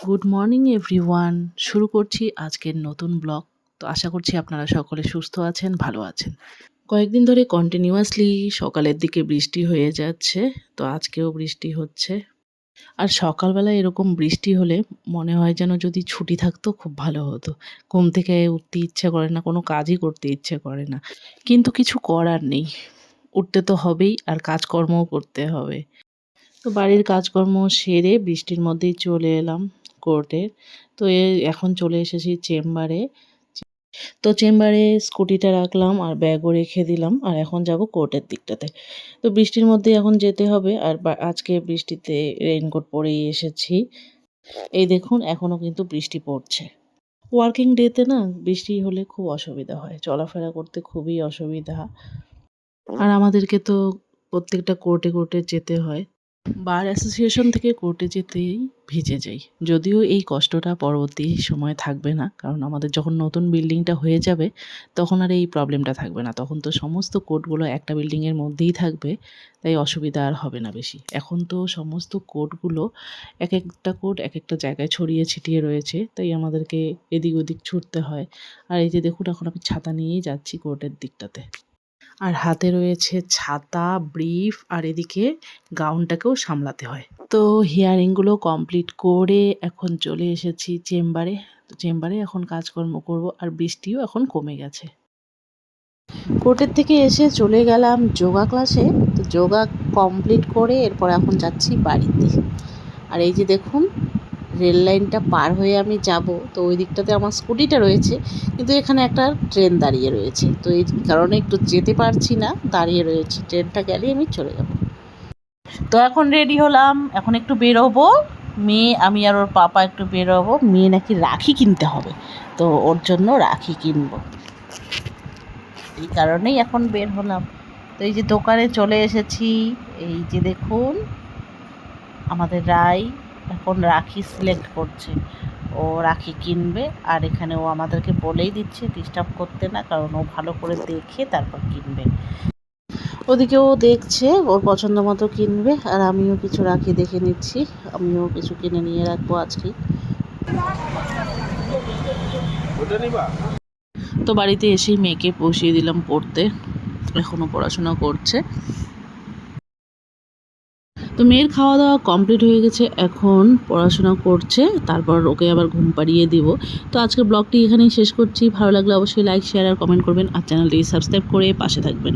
Good morning everyone. শুরু করছি আজকের নতুন ব্লগ। তো আশা করছি আপনারা সকলে সুস্থ আছেন, ভালো আছেন। কয়েকদিন ধরে কন্টিনিউয়াসলি সকালের দিকে বৃষ্টি হয়ে যাচ্ছে। তো আজকেও বৃষ্টি হচ্ছে। আর সকালবেলা এরকম বৃষ্টি হলে মনে হয় যেন যদি ছুটি থাকতো খুব ভালো হতো। ঘুম থেকে উঠতে ইচ্ছে করে না, কোনো কাজই করতে ইচ্ছে করে না। কিন্তু কিছু করার নেই। উঠতে তো হবেই, আর কাজকর্মও করতে হবে। তো বাড়ির কাজকর্ম সেরে বৃষ্টির মধ্যেই চলে এলাম কোর্টে। তো এখন চলে এসেছি চেম্বারে। তো চেম্বারে স্কুটিটা রাখলাম আর ব্যাগও রেখে দিলাম, আর এখন যাব কোর্টের দিকটাতে। তো বৃষ্টির মধ্যে এখন যেতে হবে, আর আজকে বৃষ্টিতে রেইনকোট পরেই এসেছি। এই দেখুন এখনও কিন্তু বৃষ্টি পড়ছে। ওয়ার্কিং ডেতে না বৃষ্টি হলে খুব অসুবিধা হয়, চলাফেরা করতে খুবই অসুবিধা। আর আমাদেরকে তো প্রত্যেকটা কোর্টে কোর্টে যেতে হয়। বার অ্যাসোসিয়েশন থেকে কোর্টে যেতেই ভিজে যাই। যদিও এই কষ্টটা পরবর্তী সময়ে থাকবে না, কারণ আমাদের যখন নতুন বিল্ডিংটা হয়ে যাবে তখন আর এই প্রবলেমটা থাকবে না। তখন তো সমস্ত কোর্টগুলো একটা বিল্ডিংয়ের মধ্যেই থাকবে, তাই অসুবিধা আর হবে না বেশি। এখন তো সমস্ত কোর্টগুলো এক একটা কোর্ট এক একটা জায়গায় ছড়িয়ে ছিটিয়ে রয়েছে, তাই আমাদেরকে এদিক ওদিক ছুটতে হয়। আর এই যে দেখুন এখন আমি ছাতা নিয়েই যাচ্ছি কোর্টের দিকটাতে। আর হাতে রয়েছে ছাতা, ব্রিফ, আর এদিকে গাউনটাকেও সামলাতে হয়। তো হিয়ারিংগুলো কমপ্লিট করে এখন চলে এসেছি চেম্বারে। তো চেম্বারে এখন কাজকর্ম করব, আর বৃষ্টিও এখন কমে গেছে। কোর্টের থেকে এসে চলে গেলাম যোগা ক্লাসে। তো যোগা কমপ্লিট করে এরপর এখন যাচ্ছি বাড়িতে। আর এই যে দেখুন রেল লাইনটা পার হয়ে আমি যাব, তো ওই দিকটাতে আমার স্কুটিটা রয়েছে, কিন্তু এখানে একটা ট্রেন দাঁড়িয়ে রয়েছে। তো এই কারণে একটু যেতে পারছি না, দাঁড়িয়ে রয়েছে। ট্রেনটা গেলে আমি চলে যাব। তো এখন রেডি হলাম, এখন একটু বেরোবো। মেয়ে, আমি আর ওর পাপা একটু বেরোবো। মেয়ে নাকি রাখি কিনতে হবে, তো ওর জন্য রাখি কিনবো, এই কারণেই এখন বের হলাম। তো এই যে দোকানে চলে এসেছি। এই যে দেখুন আমাদের রায় এখন রাখি সিলেক্ট করছে, ও রাখি কিনবে। আর এখানে ও আমাদেরকে বলেই দিচ্ছে ডিস্টার্ব করতে না, কারণ ও ভালো করে দেখে তারপর কিনবে। ওদিকে ও দেখছে, ওর পছন্দ মতো কিনবে, আর আমিও কিছু রাখি দেখে নিচ্ছি। আমিও কিছু কিনে নিয়ে রাখবো আজকে। তো বাড়িতে এসেই মেয়েকে বসিয়ে দিলাম পড়তে, এখনও পড়াশোনা করছে। তো মেয়ের খাওয়া দাওয়া কমপ্লিট হয়ে গেছে, এখন পড়াশোনা করছে, তারপর ওকে আবার ঘুম পাড়িয়ে দিব। তো আজকের ব্লগটি এখানেই শেষ করছি। ভালো লাগলে অবশ্যই লাইক, শেয়ার আর কমেন্ট করবেন, আর চ্যানেলটি সাবস্ক্রাইব করে পাশে থাকবেন।